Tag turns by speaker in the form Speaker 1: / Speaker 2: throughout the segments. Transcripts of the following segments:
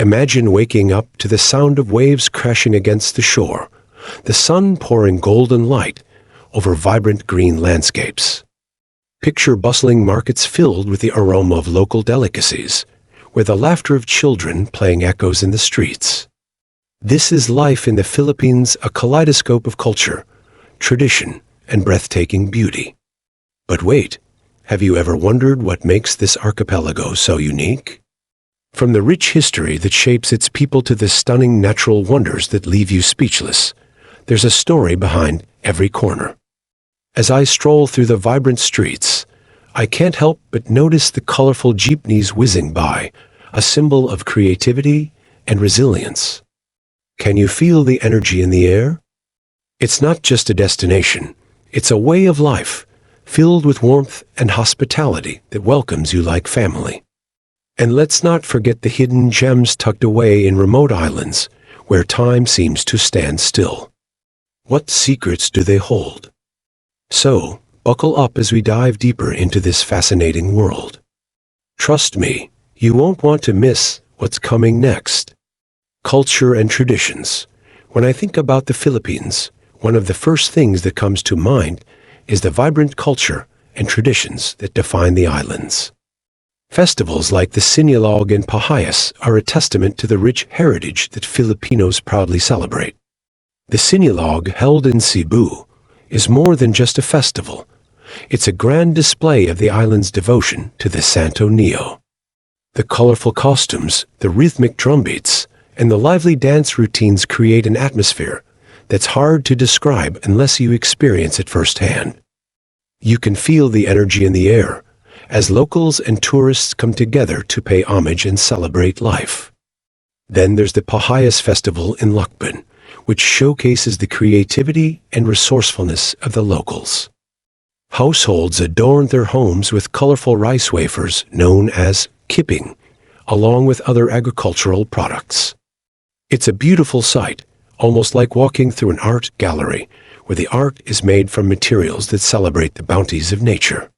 Speaker 1: Imagine waking up to the sound of waves crashing against the shore, the sun pouring golden light over vibrant green landscapes. Picture bustling markets filled with the aroma of local delicacies, where the laughter of children playing echoes in the streets. This is life in the Philippines, a kaleidoscope of culture, tradition, and breathtaking beauty. But wait, have you ever wondered what makes this archipelago so unique? From the rich history that shapes its people to the stunning natural wonders that leave you speechless, there's a story behind every corner. As I stroll through the vibrant streets, I can't help but notice the colorful jeepneys whizzing by, a symbol of creativity and resilience. Can you feel the energy in the air? It's not just a destination, it's a way of life, filled with warmth and hospitality that welcomes you like family. And let's not forget the hidden gems tucked away in remote islands, where time seems to stand still. What secrets do they hold? So, buckle up as we dive deeper into this fascinating world. Trust me, you won't want to miss what's coming next. Culture and traditions. When I think about the Philippines, one of the first things that comes to mind is the vibrant culture and traditions that define the islands. Festivals like the Sinulog and Pahayas are a testament to the rich heritage that Filipinos proudly celebrate. The Sinulog, held in Cebu, is more than just a festival. It's a grand display of the island's devotion to the Santo Niño. The colorful costumes, the rhythmic drumbeats, and the lively dance routines create an atmosphere that's hard to describe unless you experience it firsthand. You can feel the energy in the air as locals and tourists come together to pay homage and celebrate life. Then there's the Pahayas Festival in Lucban, which showcases the creativity and resourcefulness of the locals. Households adorn their homes with colorful rice wafers known as kiping, along with other agricultural products. It's a beautiful sight, almost like walking through an art gallery, where the art is made from materials that celebrate the bounties of nature.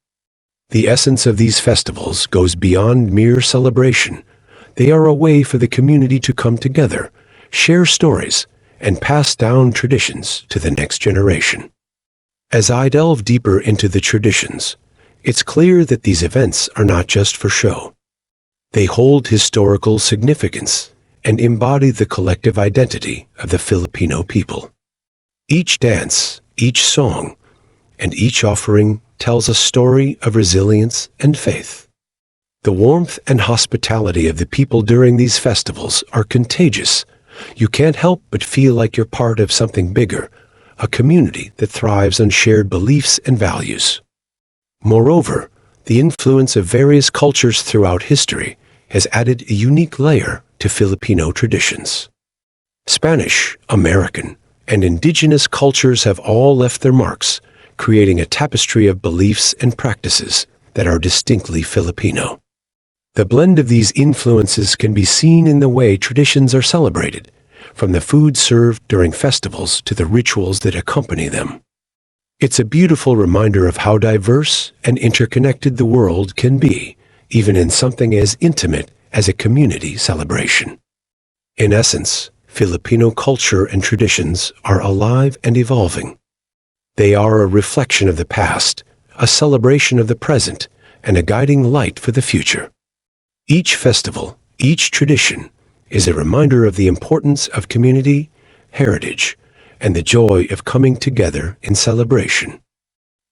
Speaker 1: The essence of these festivals goes beyond mere celebration. They are a way for the community to come together, share stories, and pass down traditions to the next generation. As I delve deeper into the traditions, it's clear that these events are not just for show. They hold historical significance and embody the collective identity of the Filipino people. Each dance, each song, and each offering tells a story of resilience and faith. The warmth and hospitality of the people during these festivals are contagious. You can't help but feel like you're part of something bigger, a community that thrives on shared beliefs and values. Moreover, the influence of various cultures throughout history has added a unique layer to Filipino traditions. Spanish, American, and indigenous cultures have all left their marks, creating a tapestry of beliefs and practices that are distinctly Filipino. The blend of these influences can be seen in the way traditions are celebrated, from the food served during festivals to the rituals that accompany them. It's a beautiful reminder of how diverse and interconnected the world can be, even in something as intimate as a community celebration. In essence, Filipino culture and traditions are alive and evolving. They are a reflection of the past, a celebration of the present, and a guiding light for the future. Each festival, each tradition, is a reminder of the importance of community, heritage, and the joy of coming together in celebration.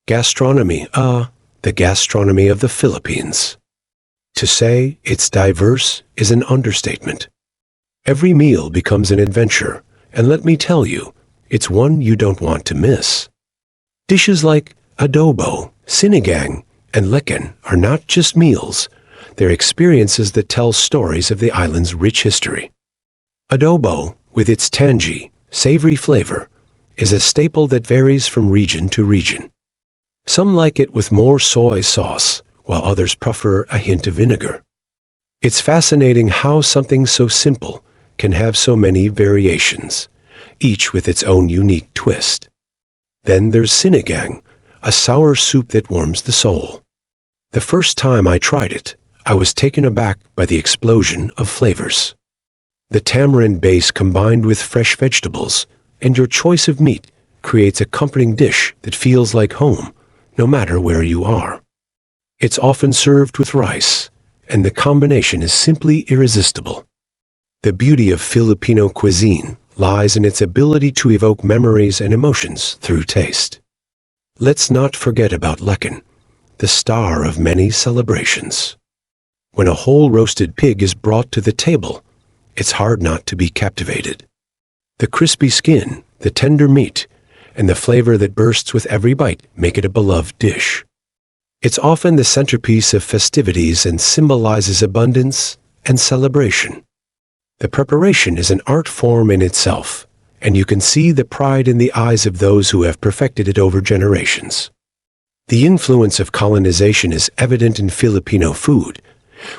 Speaker 1: Gastronomy, the gastronomy of the Philippines. To say it's diverse is an understatement. Every meal becomes an adventure, and let me tell you, it's one you don't want to miss. Dishes like adobo, sinigang, and leken are not just meals, they're experiences that tell stories of the island's rich history. Adobo, with its tangy, savory flavor, is a staple that varies from region to region. Some like it with more soy sauce, while others prefer a hint of vinegar. It's fascinating how something so simple can have so many variations, each with its own unique twist. Then there's sinigang, a sour soup that warms the soul. The first time I tried it, I was taken aback by the explosion of flavors. The tamarind base combined with fresh vegetables and your choice of meat creates a comforting dish that feels like home, no matter where you are. It's often served with rice, and the combination is simply irresistible. The beauty of Filipino cuisine lies in its ability to evoke memories and emotions through taste. Let's not forget about lecan, the star of many celebrations. When a whole roasted pig is brought to the table, it's hard not to be captivated. The crispy skin, the tender meat, and the flavor that bursts with every bite make it a beloved dish. It's often the centerpiece of festivities and symbolizes abundance and celebration. The preparation is an art form in itself, and you can see the pride in the eyes of those who have perfected it over generations. The influence of colonization is evident in Filipino food,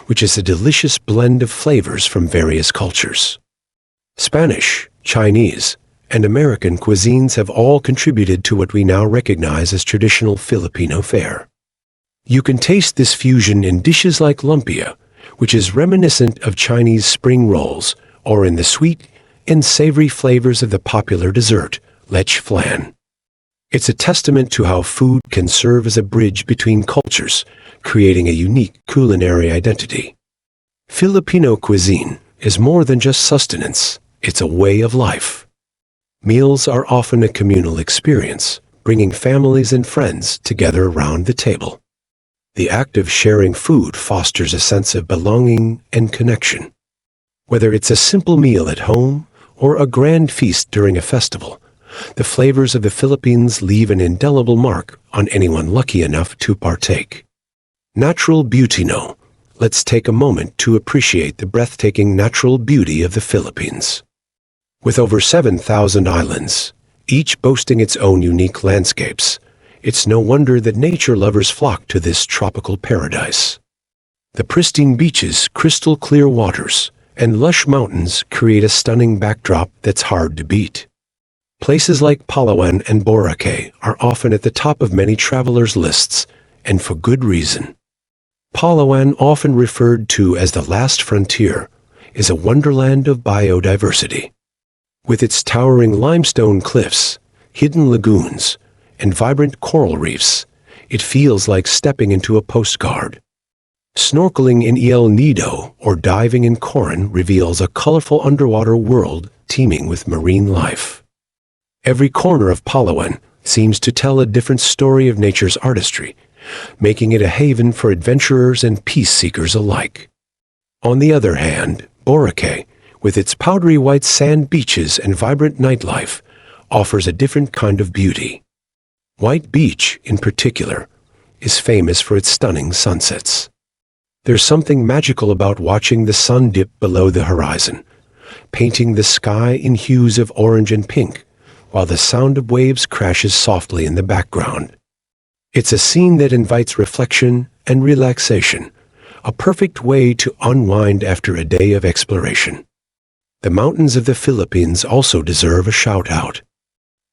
Speaker 1: which is a delicious blend of flavors from various cultures. Spanish, Chinese, and American cuisines have all contributed to what we now recognize as traditional Filipino fare. You can taste this fusion in dishes like lumpia, which is reminiscent of Chinese spring rolls, or in the sweet and savory flavors of the popular dessert, lech flan. It's a testament to how food can serve as a bridge between cultures, creating a unique culinary identity. Filipino cuisine is more than just sustenance, it's a way of life. Meals are often a communal experience, bringing families and friends together around the table. The act of sharing food fosters a sense of belonging and connection. Whether it's a simple meal at home or a grand feast during a festival, the flavors of the Philippines leave an indelible mark on anyone lucky enough to partake. Natural beauty. No, let's take a moment to appreciate the breathtaking natural beauty of the Philippines. With over 7,000 islands, each boasting its own unique landscapes, it's no wonder that nature lovers flock to this tropical paradise. The pristine beaches, crystal clear waters, and lush mountains create a stunning backdrop that's hard to beat. Places like Palawan and Boracay are often at the top of many travelers' lists, and for good reason. Palawan, often referred to as the last frontier, is a wonderland of biodiversity. With its towering limestone cliffs, hidden lagoons, and vibrant coral reefs, it feels like stepping into a postcard. Snorkeling in El Nido or diving in Coron reveals a colorful underwater world teeming with marine life. Every corner of Palawan seems to tell a different story of nature's artistry, making it a haven for adventurers and peace seekers alike. On the other hand, Boracay, with its powdery white sand beaches and vibrant nightlife, offers a different kind of beauty. White Beach, in particular, is famous for its stunning sunsets. There's something magical about watching the sun dip below the horizon, painting the sky in hues of orange and pink, while the sound of waves crashes softly in the background. It's a scene that invites reflection and relaxation, a perfect way to unwind after a day of exploration. The mountains of the Philippines also deserve a shout-out.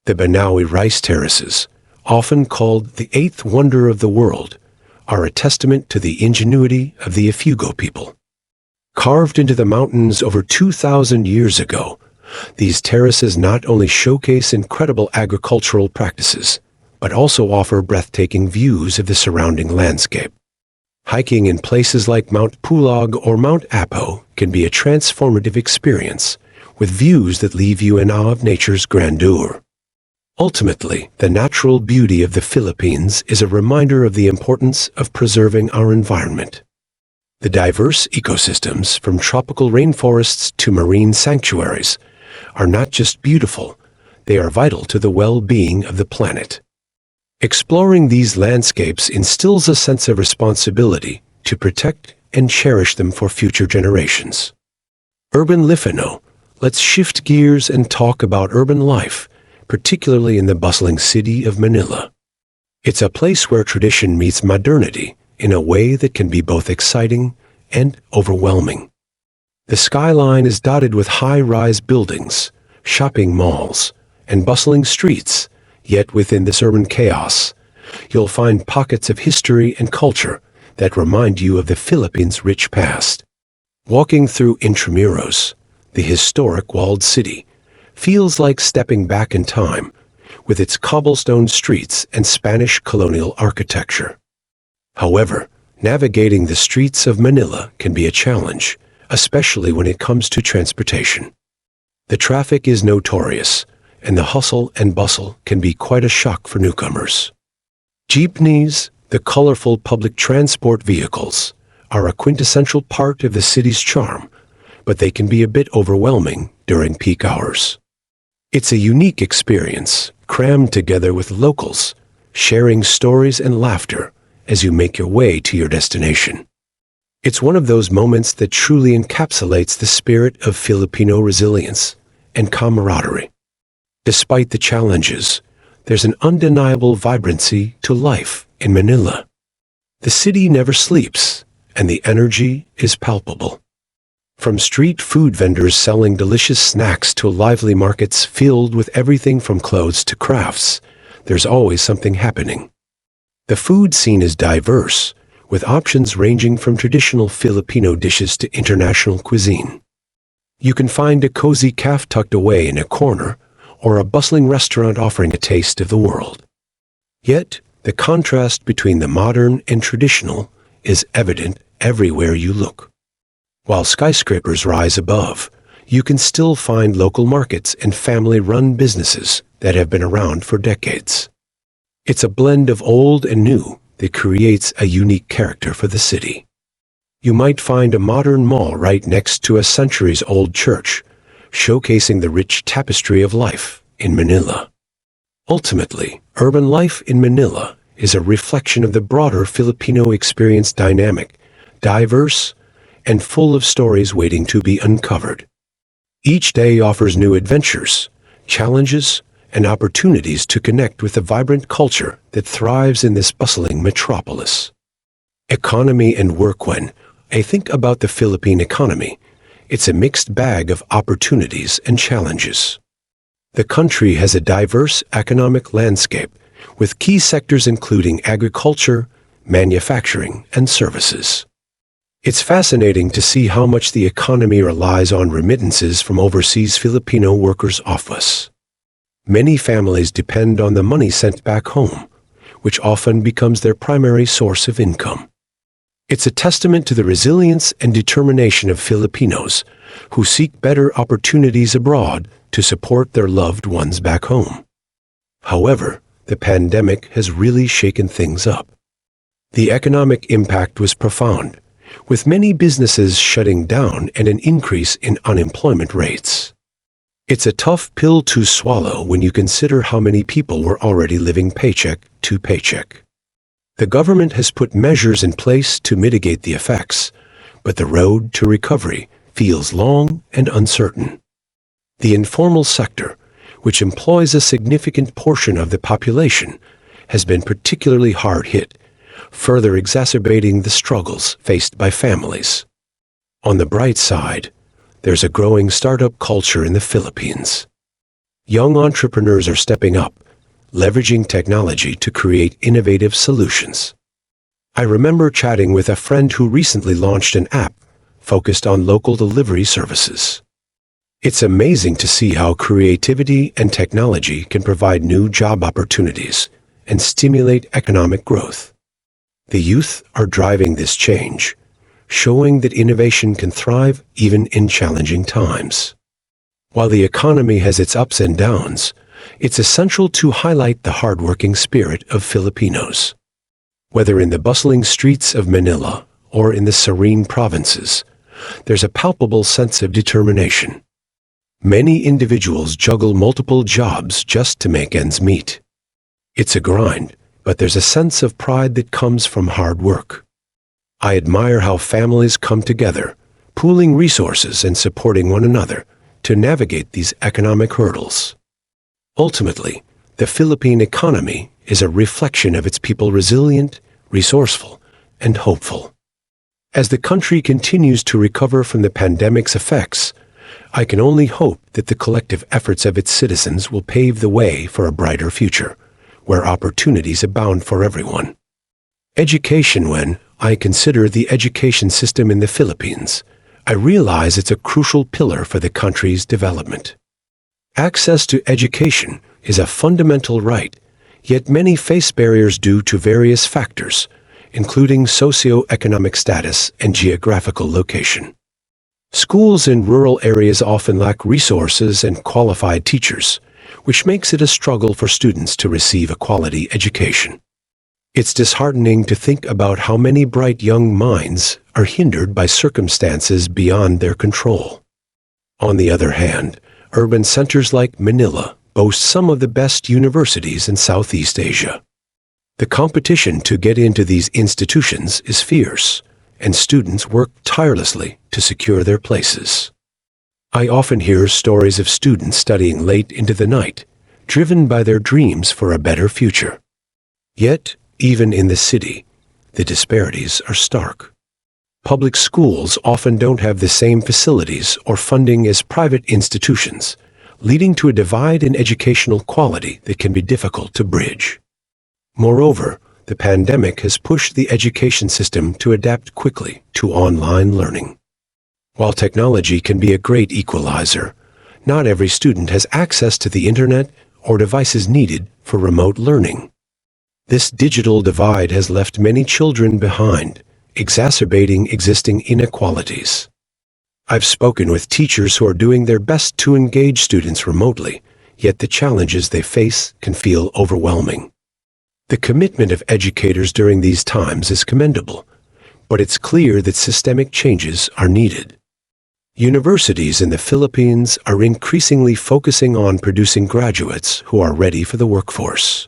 Speaker 1: The Banaue rice terraces, often called the eighth wonder of the world, are a testament to the ingenuity of the Ifugao people. Carved into the mountains over 2,000 years ago, these terraces not only showcase incredible agricultural practices, but also offer breathtaking views of the surrounding landscape. Hiking in places like Mount Pulag or Mount Apo can be a transformative experience, with views that leave you in awe of nature's grandeur. Ultimately, the natural beauty of the Philippines is a reminder of the importance of preserving our environment. The diverse ecosystems, from tropical rainforests to marine sanctuaries, are not just beautiful, they are vital to the well-being of the planet. Exploring these landscapes instills a sense of responsibility to protect and cherish them for future generations. Urban Lifino, let's shift gears and talk about urban life, particularly in the bustling city of Manila. It's a place where tradition meets modernity in a way that can be both exciting and overwhelming. The skyline is dotted with high-rise buildings, shopping malls, and bustling streets, yet within this urban chaos, you'll find pockets of history and culture that remind you of the Philippines' rich past. Walking through Intramuros, The historic walled city feels like stepping back in time, with its cobblestone streets and Spanish colonial architecture. However, navigating the streets of Manila can be a challenge, especially when it comes to transportation. The traffic is notorious, and the hustle and bustle can be quite a shock for newcomers. Jeepneys, the colorful public transport vehicles, are a quintessential part of the city's charm, but they can be a bit overwhelming during peak hours. It's a unique experience, crammed together with locals, sharing stories and laughter as you make your way to your destination. It's one of those moments that truly encapsulates the spirit of Filipino resilience and camaraderie. Despite the challenges, there's an undeniable vibrancy to life in Manila. The city never sleeps, and the energy is palpable. From street food vendors selling delicious snacks to lively markets filled with everything from clothes to crafts, there's always something happening. The food scene is diverse, with options ranging from traditional Filipino dishes to international cuisine. You can find a cozy cafe tucked away in a corner, or a bustling restaurant offering a taste of the world. Yet, the contrast between the modern and traditional is evident everywhere you look. While skyscrapers rise above, you can still find local markets and family-run businesses that have been around for decades. It's a blend of old and new that creates a unique character for the city. You might find a modern mall right next to a centuries-old church, showcasing the rich tapestry of life in Manila. Ultimately, urban life in Manila is a reflection of the broader Filipino experience, dynamic, diverse, and full of stories waiting to be uncovered. Each day offers new adventures, challenges, and opportunities to connect with the vibrant culture that thrives in this bustling metropolis. Economy and work. When I think about the Philippine economy, it's a mixed bag of opportunities and challenges. The country has a diverse economic landscape, with key sectors including agriculture, manufacturing, and services. It's fascinating to see how much the economy relies on remittances from overseas Filipino workers off us. Many families depend on the money sent back home, which often becomes their primary source of income. It's a testament to the resilience and determination of Filipinos who seek better opportunities abroad to support their loved ones back home. However, the pandemic has really shaken things up. The economic impact was profound, with many businesses shutting down and an increase in unemployment rates. It's a tough pill to swallow when you consider how many people were already living paycheck to paycheck. The government has put measures in place to mitigate the effects, but the road to recovery feels long and uncertain. The informal sector, which employs a significant portion of the population, has been particularly hard hit, further exacerbating the struggles faced by families. On the bright side, there's a growing startup culture in the Philippines. Young entrepreneurs are stepping up, leveraging technology to create innovative solutions. I remember chatting with a friend who recently launched an app focused on local delivery services. It's amazing to see how creativity and technology can provide new job opportunities and stimulate economic growth. The youth are driving this change, showing that innovation can thrive even in challenging times. While the economy has its ups and downs, it's essential to highlight the hardworking spirit of Filipinos. Whether in the bustling streets of Manila or in the serene provinces, there's a palpable sense of determination. Many individuals juggle multiple jobs just to make ends meet. It's a grind, but there's a sense of pride that comes from hard work. I admire how families come together, pooling resources and supporting one another to navigate these economic hurdles. Ultimately, the Philippine economy is a reflection of its people, resilient, resourceful, and hopeful. As the country continues to recover from the pandemic's effects, I can only hope that the collective efforts of its citizens will pave the way for a brighter future, where opportunities abound for everyone. Education. When I consider the education system in the Philippines, I realize it's a crucial pillar for the country's development. Access to education is a fundamental right, yet many face barriers due to various factors, including socioeconomic status and geographical location. Schools in rural areas often lack resources and qualified teachers, which makes it a struggle for students to receive a quality education. It's disheartening to think about how many bright young minds are hindered by circumstances beyond their control. On the other hand, urban centers like Manila boast some of the best universities in Southeast Asia. The competition to get into these institutions is fierce, and students work tirelessly to secure their places. I often hear stories of students studying late into the night, driven by their dreams for a better future. Yet, even in the city, the disparities are stark. Public schools often don't have the same facilities or funding as private institutions, leading to a divide in educational quality that can be difficult to bridge. Moreover, the pandemic has pushed the education system to adapt quickly to online learning. While technology can be a great equalizer, not every student has access to the internet or devices needed for remote learning. This digital divide has left many children behind, exacerbating existing inequalities. I've spoken with teachers who are doing their best to engage students remotely, yet the challenges they face can feel overwhelming. The commitment of educators during these times is commendable, but it's clear that systemic changes are needed. Universities in the Philippines are increasingly focusing on producing graduates who are ready for the workforce.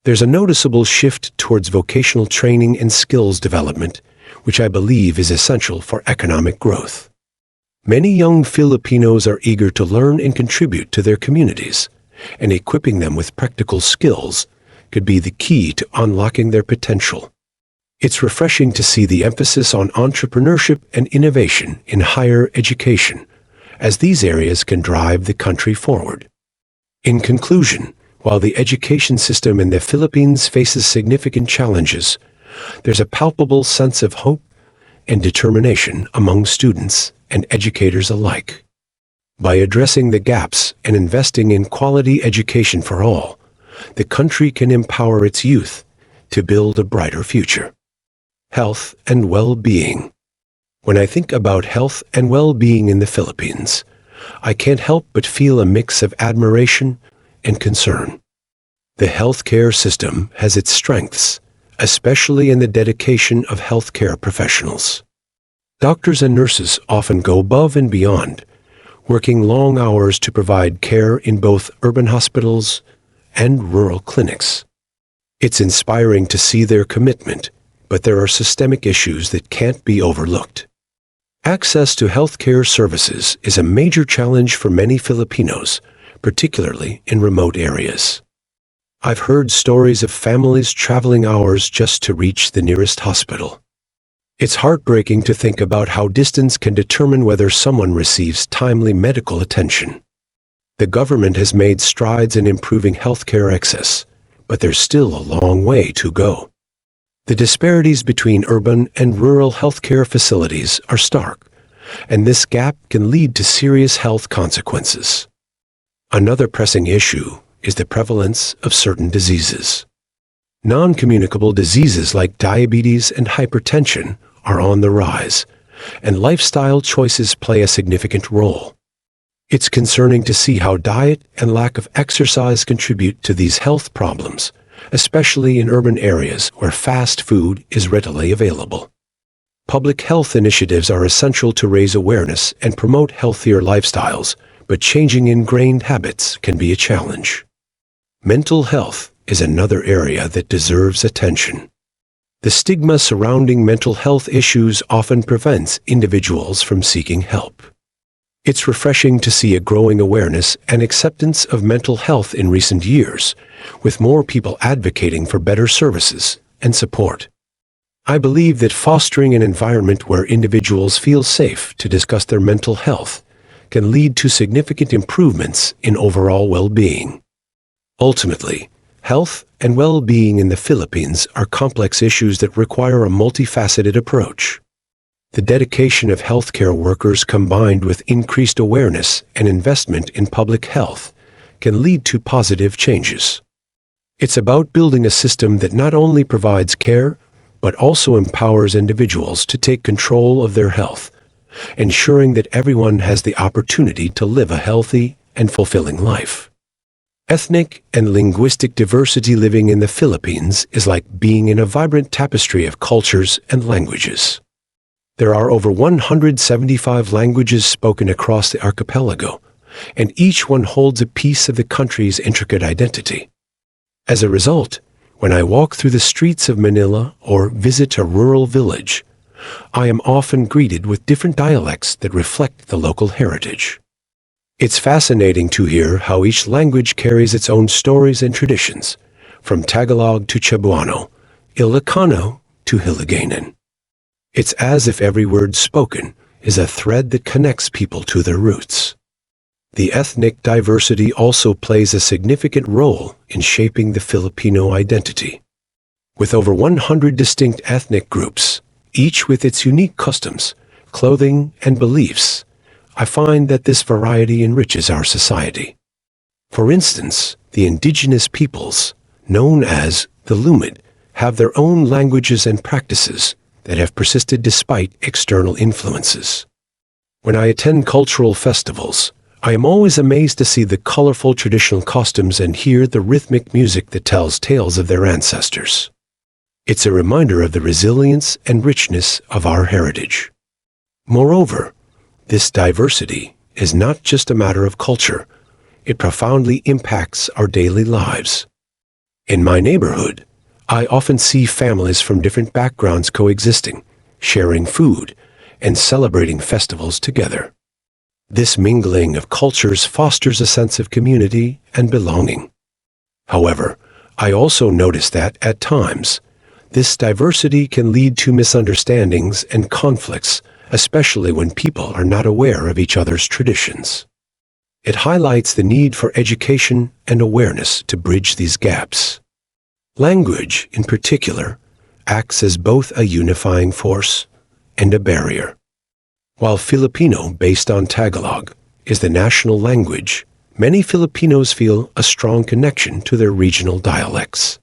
Speaker 1: There's a noticeable shift towards vocational training and skills development, which I believe is essential for economic growth. Many young Filipinos are eager to learn and contribute to their communities, and equipping them with practical skills could be the key to unlocking their potential. It's refreshing to see the emphasis on entrepreneurship and innovation in higher education, as these areas can drive the country forward. In conclusion, while the education system in the Philippines faces significant challenges, there's a palpable sense of hope and determination among students and educators alike. By addressing the gaps and investing in quality education for all, the country can empower its youth to build a brighter future. Health and well-being. When I think about health and well-being in the Philippines, I can't help but feel a mix of admiration and concern. The healthcare system has its strengths, especially in the dedication of healthcare professionals. Doctors and nurses often go above and beyond, working long hours to provide care in both urban hospitals and rural clinics. It's inspiring to see their commitment, but there are systemic issues that can't be overlooked. Access to healthcare services is a major challenge for many Filipinos, particularly in remote areas. I've heard stories of families traveling hours just to reach the nearest hospital. It's heartbreaking to think about how distance can determine whether someone receives timely medical attention. The government has made strides in improving healthcare access, but there's still a long way to go. The disparities between urban and rural healthcare facilities are stark, and this gap can lead to serious health consequences. Another pressing issue is the prevalence of certain diseases. Non-communicable diseases like diabetes and hypertension are on the rise, and lifestyle choices play a significant role. It's concerning to see how diet and lack of exercise contribute to these health problems, especially in urban areas where fast food is readily available. Public health initiatives are essential to raise awareness and promote healthier lifestyles, but changing ingrained habits can be a challenge. Mental health is another area that deserves attention. The stigma surrounding mental health issues often prevents individuals from seeking help. It's refreshing to see a growing awareness and acceptance of mental health in recent years, with more people advocating for better services and support. I believe that fostering an environment where individuals feel safe to discuss their mental health can lead to significant improvements in overall well-being. Ultimately, health and well-being in the Philippines are complex issues that require a multifaceted approach. The dedication of healthcare workers combined with increased awareness and investment in public health can lead to positive changes. It's about building a system that not only provides care, but also empowers individuals to take control of their health, ensuring that everyone has the opportunity to live a healthy and fulfilling life. Ethnic and linguistic diversity living in the Philippines is like being in a vibrant tapestry of cultures and languages. There are over 175 languages spoken across the archipelago, and each one holds a piece of the country's intricate identity. As a result, when I walk through the streets of Manila or visit a rural village, I am often greeted with different dialects that reflect the local heritage. It's fascinating to hear how each language carries its own stories and traditions, from Tagalog to Cebuano, Ilocano to Hiligaynon. It's as if every word spoken is a thread that connects people to their roots. The ethnic diversity also plays a significant role in shaping the Filipino identity. With over 100 distinct ethnic groups, each with its unique customs, clothing, and beliefs, I find that this variety enriches our society. For instance, the indigenous peoples, known as the Lumad, have their own languages and practices that have persisted despite external influences. When I attend cultural festivals, I am always amazed to see the colorful traditional costumes and hear the rhythmic music that tells tales of their ancestors. It's a reminder of the resilience and richness of our heritage. Moreover, this diversity is not just a matter of culture, it profoundly impacts our daily lives. In my neighborhood, I often see families from different backgrounds coexisting, sharing food, and celebrating festivals together. This mingling of cultures fosters a sense of community and belonging. However, I also notice that, at times, this diversity can lead to misunderstandings and conflicts, especially when people are not aware of each other's traditions. It highlights the need for education and awareness to bridge these gaps. Language, in particular, acts as both a unifying force and a barrier. While Filipino, based on Tagalog, is the national language, many Filipinos feel a strong connection to their regional dialects.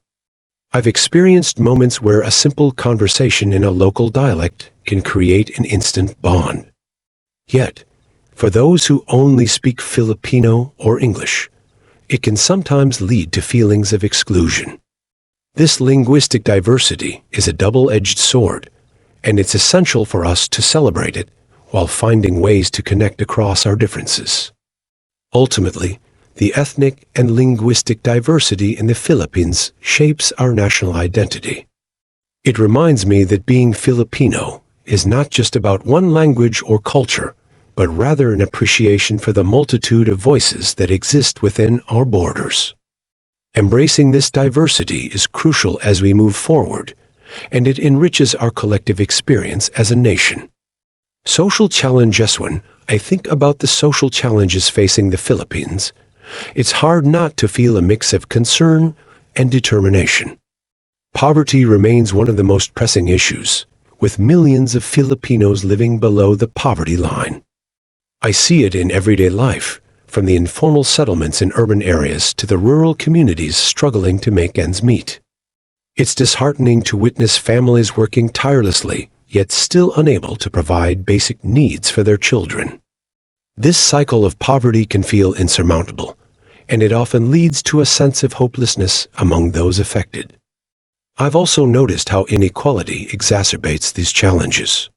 Speaker 1: I've experienced moments where a simple conversation in a local dialect can create an instant bond. Yet, for those who only speak Filipino or English, it can sometimes lead to feelings of exclusion. This linguistic diversity is a double-edged sword, and it's essential for us to celebrate it while finding ways to connect across our differences. Ultimately, the ethnic and linguistic diversity in the Philippines shapes our national identity. It reminds me that being Filipino is not just about one language or culture, but rather an appreciation for the multitude of voices that exist within our borders. Embracing this diversity is crucial as we move forward, and it enriches our collective experience as a nation. Social challenges. When I think about the social challenges facing the Philippines, it's hard not to feel a mix of concern and determination. Poverty remains one of the most pressing issues, with millions of Filipinos living below the poverty line. I see it in everyday life, from the informal settlements in urban areas to the rural communities struggling to make ends meet. It's disheartening to witness families working tirelessly, yet still unable to provide basic needs for their children. This cycle of poverty can feel insurmountable, and it often leads to a sense of hopelessness among those affected. I've also noticed how inequality exacerbates these challenges.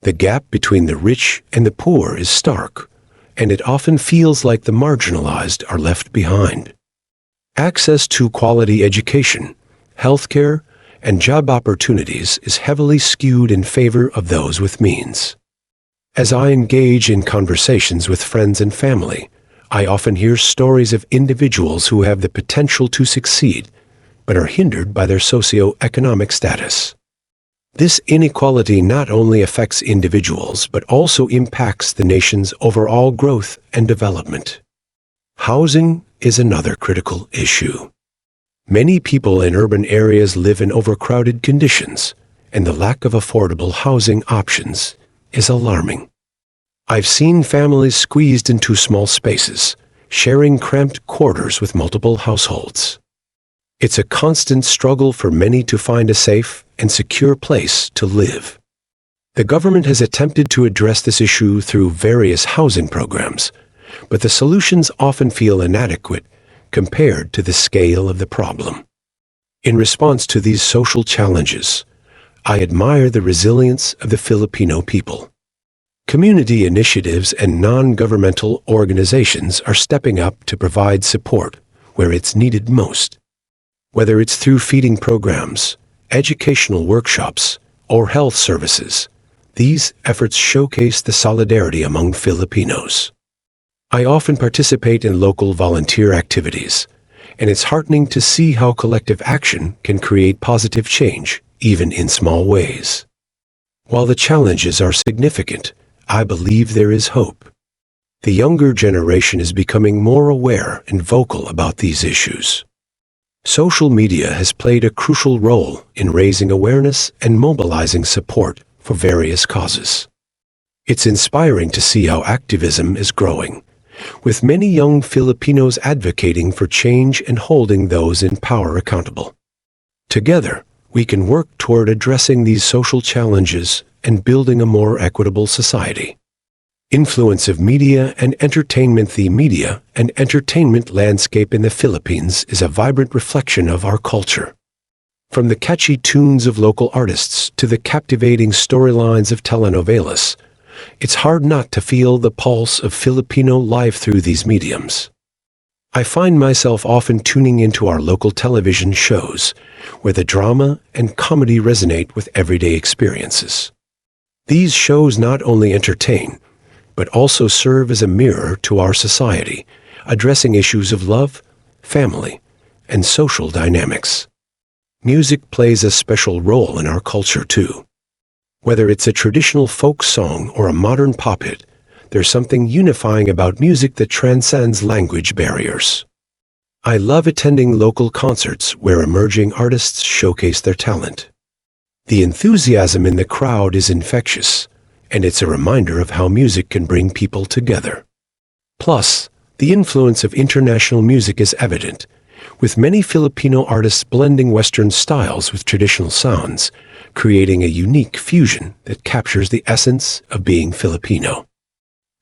Speaker 1: The gap between the rich and the poor is stark, and it often feels like the marginalized are left behind. Access to quality education, healthcare, and job opportunities is heavily skewed in favor of those with means. As I engage in conversations with friends and family, I often hear stories of individuals who have the potential to succeed, but are hindered by their socioeconomic status. This inequality not only affects individuals, but also impacts the nation's overall growth and development. Housing is another critical issue. Many people in urban areas live in overcrowded conditions, and the lack of affordable housing options is alarming. I've seen families squeezed into small spaces, sharing cramped quarters with multiple households. It's a constant struggle for many to find a safe and secure place to live. The government has attempted to address this issue through various housing programs, but the solutions often feel inadequate compared to the scale of the problem. In response to these social challenges, I admire the resilience of the Filipino people. Community initiatives and non-governmental organizations are stepping up to provide support where it's needed most. Whether it's through feeding programs, educational workshops, or health services, these efforts showcase the solidarity among Filipinos. I often participate in local volunteer activities, and it's heartening to see how collective action can create positive change, even in small ways. While the challenges are significant, I believe there is hope. The younger generation is becoming more aware and vocal about these issues. Social media has played a crucial role in raising awareness and mobilizing support for various causes. It's inspiring to see how activism is growing, with many young Filipinos advocating for change and holding those in power accountable. Together, we can work toward addressing these social challenges and building a more equitable society. Influence of media and entertainment. The media and entertainment landscape in the Philippines is a vibrant reflection of our culture. From the catchy tunes of local artists to the captivating storylines of telenovelas, it's hard not to feel the pulse of Filipino life through these mediums. I find myself often tuning into our local television shows, where the drama and comedy resonate with everyday experiences. These shows not only entertain, but also serve as a mirror to our society, addressing issues of love, family, and social dynamics. Music plays a special role in our culture too. Whether it's a traditional folk song or a modern pop hit, there's something unifying about music that transcends language barriers. I love attending local concerts where emerging artists showcase their talent. The enthusiasm in the crowd is infectious, and it's a reminder of how music can bring people together. Plus, the influence of international music is evident, with many Filipino artists blending Western styles with traditional sounds, creating a unique fusion that captures the essence of being Filipino.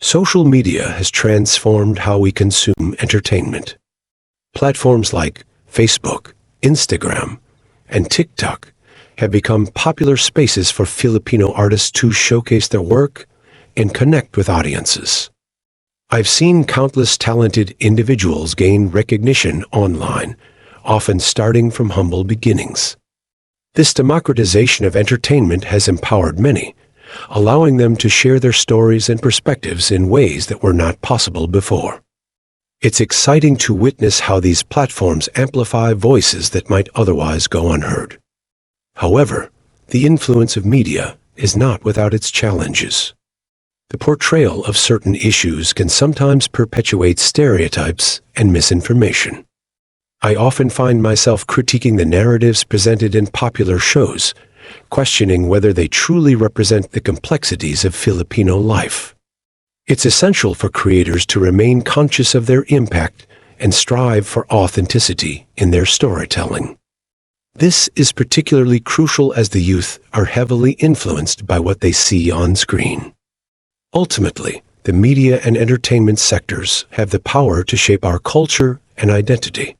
Speaker 1: Social media has transformed how we consume entertainment. Platforms like Facebook, Instagram, and TikTok have become popular spaces for Filipino artists to showcase their work and connect with audiences. I've seen countless talented individuals gain recognition online, often starting from humble beginnings. This democratization of entertainment has empowered many, allowing them to share their stories and perspectives in ways that were not possible before. It's exciting to witness how these platforms amplify voices that might otherwise go unheard. However, the influence of media is not without its challenges. The portrayal of certain issues can sometimes perpetuate stereotypes and misinformation. I often find myself critiquing the narratives presented in popular shows, questioning whether they truly represent the complexities of Filipino life. It's essential for creators to remain conscious of their impact and strive for authenticity in their storytelling. This is particularly crucial as the youth are heavily influenced by what they see on screen. Ultimately, the media and entertainment sectors have the power to shape our culture and identity.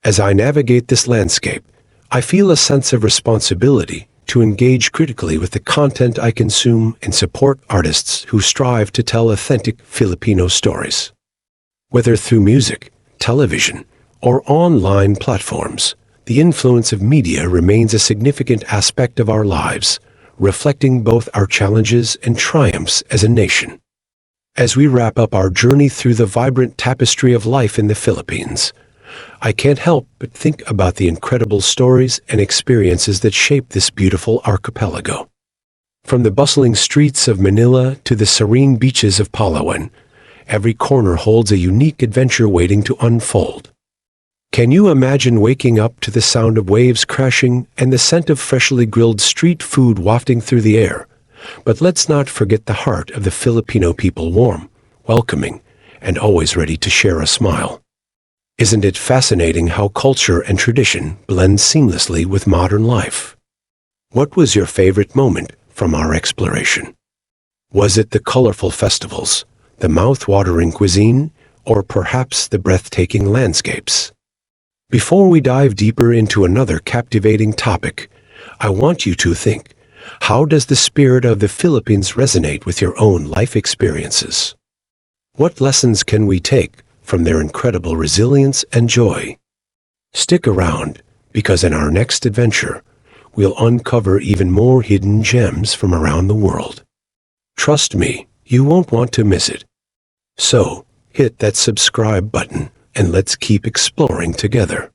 Speaker 1: As I navigate this landscape, I feel a sense of responsibility to engage critically with the content I consume and support artists who strive to tell authentic Filipino stories. Whether through music, television, or online platforms, the influence of media remains a significant aspect of our lives, reflecting both our challenges and triumphs as a nation. As we wrap up our journey through the vibrant tapestry of life in the Philippines, I can't help but think about the incredible stories and experiences that shape this beautiful archipelago. From the bustling streets of Manila to the serene beaches of Palawan, every corner holds a unique adventure waiting to unfold. Can you imagine waking up to the sound of waves crashing and the scent of freshly grilled street food wafting through the air? But let's not forget the heart of the Filipino people, warm, welcoming, and always ready to share a smile. Isn't it fascinating how culture and tradition blend seamlessly with modern life? What was your favorite moment from our exploration? Was it the colorful festivals, the mouth-watering cuisine, or perhaps the breathtaking landscapes? Before we dive deeper into another captivating topic, I want you to think, how does the spirit of the Philippines resonate with your own life experiences? What lessons can we take from their incredible resilience and joy? Stick around, because in our next adventure, we'll uncover even more hidden gems from around the world. Trust me, you won't want to miss it. So, hit that subscribe button and let's keep exploring together.